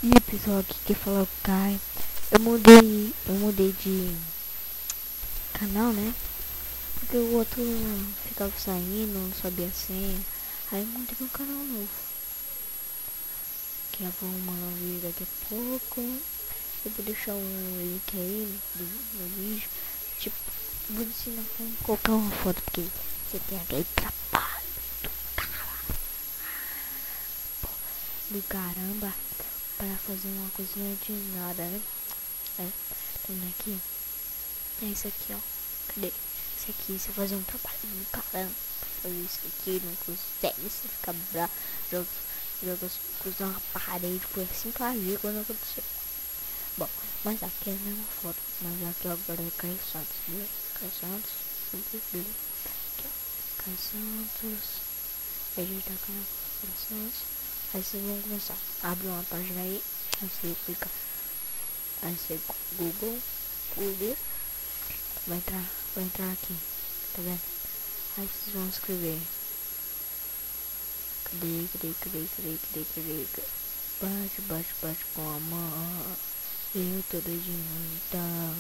E aí pessoal, aqui quem fala é o Caio. Eu mudei de canal, né? Porque o outro ficava saindo, não sabia a senha. Aí eu mudei pra um canal novo. Que eu vou mandar um vídeo daqui a pouco. Eu vou deixar um link aí no vídeo. Tipo, vou ensinar como colocar uma foto, porque você tem aquele trabalho do caramba para fazer uma coisinha de nada, né? É, tá vendo aqui? É isso aqui, ó. Cadê? Isso aqui, você fazer um trabalho do caramba. Fazer isso aqui, não consegue, você fica bravo. Joga as coisas na parede. Foi assim que eu agi quando aconteceu. Bom, mas aqui é a mesma foto. Mas aqui agora é Caio Santos, viu? Caio Santos. Aqui, ó. Caio Santos. Aí a gente tá com Caio Santos. Aí vocês vão começar. Abre uma página aí. Aí você clica. Aí você Google. Vai entrar aqui, tá vendo? Aí vocês vão escrever. Cadê? Bate com a mão. Eu tô doidinho, então.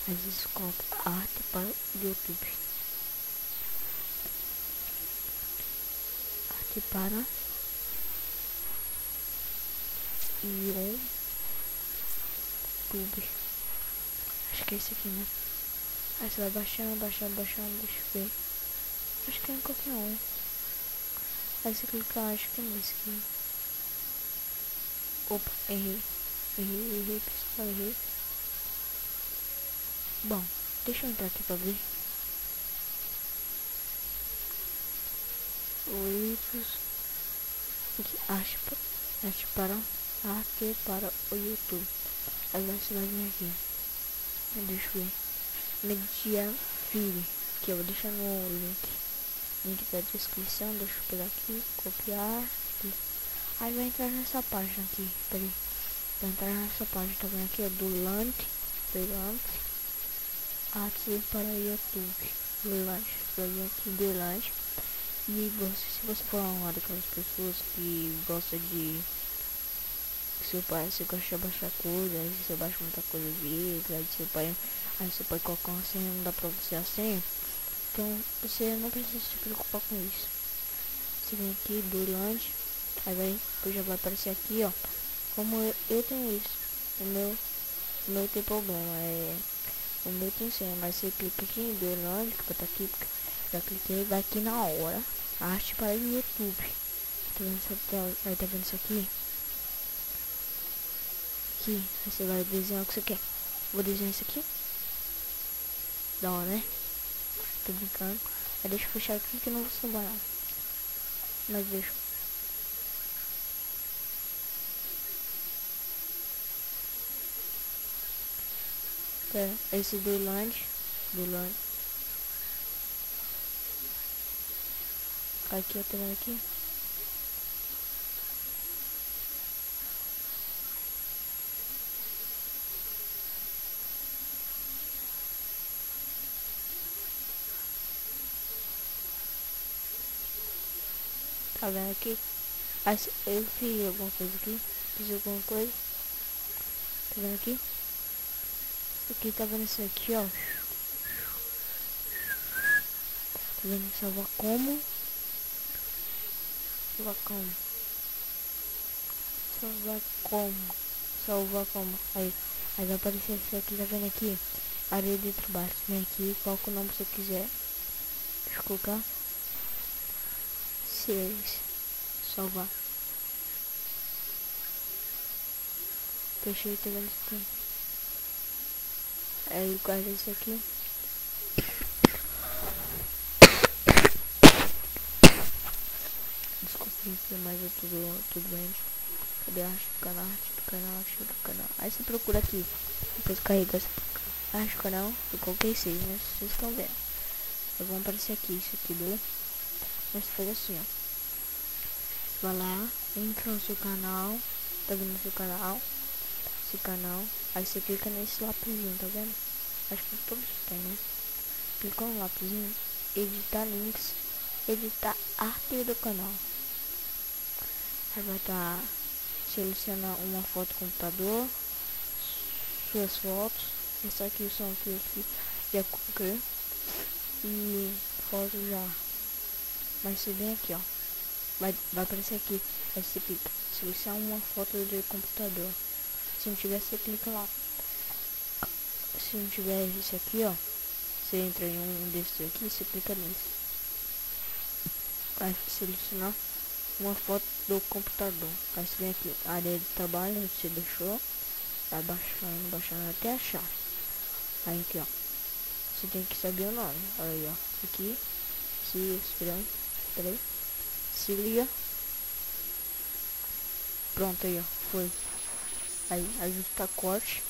Aí vocês colocam arte para o YouTube. Arte para YouTube. Acho que é esse aqui, né? Aí você vai baixando, deixa eu ver. Acho que é em qualquer um. Aí você clica, acho que é nesse aqui. Opa, errei, pessoal, errei. Bom, deixa eu entrar aqui pra ver. Oitos. Aqui, acho para arte para o YouTube. Agora você vai vir aqui. Deixa eu ver. Media Filho. Que eu vou deixar no link da descrição. Deixa eu pegar aqui, copiar. Aí vai entrar nessa página aqui. Peraí. Vai entrar nessa página, tá vendo aqui? Do Lante. Arte para YouTube. Vai vir aqui do Lante. E se você for uma daquelas pessoas que gosta de... Você gosta de baixar coisa, aí você baixa muita coisa vírgula, aí seu pai coloca uma senha, não dá pra você a senha. Então você não precisa se preocupar com isso. Você vem aqui do Land, aí já vai aparecer aqui, ó. Como eu tenho isso, o meu tem problema, o meu tem senha, mas você clica aqui em do Land, que tá aqui, já cliquei, vai aqui na hora, arte para o YouTube. Tá vendo isso aqui? Aqui, aí você vai desenhar o que você quer. Vou desenhar isso aqui. Da hora, né? Tô brincando. Aí deixa eu fechar aqui que eu não vou salvar não. Mas deixa. Pera, esse do Land. Aqui, ó, tá vendo aqui? Tá vendo aqui? Aí eu fiz alguma coisa aqui. Tá vendo aqui? Aqui, tá vendo isso aqui, ó. Tá vendo? Salvar como? Salvar como? Aí vai aparecer isso aqui, tá vendo aqui? Área de trabalho. Vem aqui, coloca o nome que você quiser. Deixa eu colocar. Salvar. Fechei, tá vendo isso aqui? Aí guarda isso aqui. Desculpa, mas é tudo bem. Cadê a arte do canal? Aí você procura aqui. Depois carrega essa arte do canal. Eu coloquei 6, né? Vocês estão vendo. Aí vão aparecer aqui, isso aqui, beleza? Mas faz assim, ó. Vai lá, entra no seu canal. Tá vendo no seu canal? Esse canal. Aí você clica nesse lapisinho, tá vendo? Acho que todos tem, né? Clica no lapisinho. Editar links. Editar arte do canal. Aí vai estar seleciona uma foto do computador, suas fotos. Esse aqui são aqui já coloquei. E foto já. Vai ser bem aqui, ó. Vai aparecer aqui. Aí você clica. Seleciona uma foto do computador. Se não tiver, você clica lá. Se não tiver esse aqui, ó. Você entra em um desses aqui, você clica nesse. Vai selecionar uma foto do computador. Aí você vem aqui, área de trabalho, você deixou. Vai baixando até achar. Aí aqui, ó. Você tem que saber o nome. Olha aí, ó. Aqui. Se peraí. Se liga. Pronto aí, ó. Foi. Aí ajusta corte.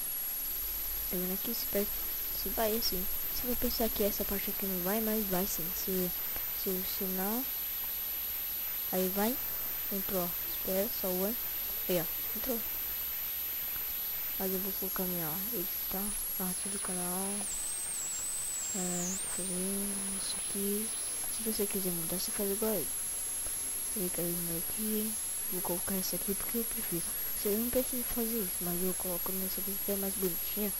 Tá vendo aqui? Se vai assim. Você vai pensar que essa parte aqui não vai, mas vai sim. Se selecionar. Aí vai. Entrou, ó. Espera, só o aí, ó. Entrou. Mas eu vou colocar minha editar. Parte do canal. Fazer isso aqui. Se você quiser mudar, você faz igual ele. Clica aqui. Vou colocar essa aqui porque eu prefiro. Vocês não precisam fazer isso, mas eu coloco nessa aqui que é mais bonitinha.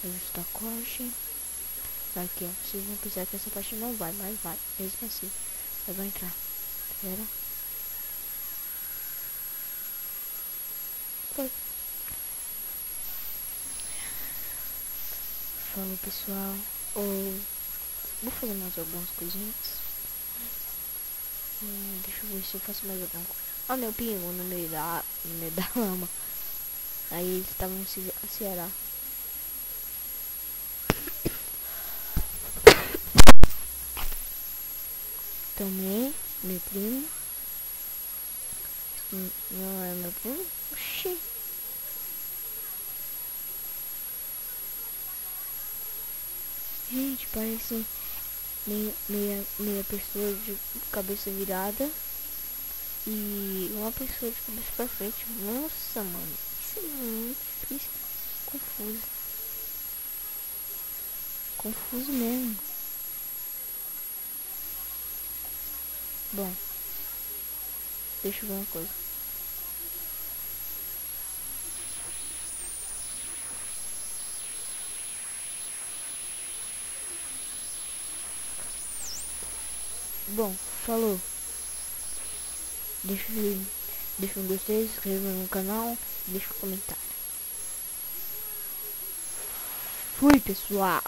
Ajustar corte. Aqui, ó. Vocês vão pensar que essa parte não vai, mas vai. Mesmo assim. Mas vai entrar. Espera. Foi. Falou, pessoal. Vou fazer mais algumas coisinhas. Deixa eu ver se eu faço mais alguma coisa. Ó, meu pingo no meio da lama. Aí eles estavam no Ceará. Também, meu primo. Não é meu primo? Oxi. Gente, parece meia pessoa de cabeça virada e uma pessoa de cabeça pra frente. Nossa, mano, isso é muito difícil. Confuso mesmo. Bom, deixa eu ver uma coisa. Bom, falou. Deixa um gostei, se inscreva no canal, deixa um comentário. Fui, pessoal.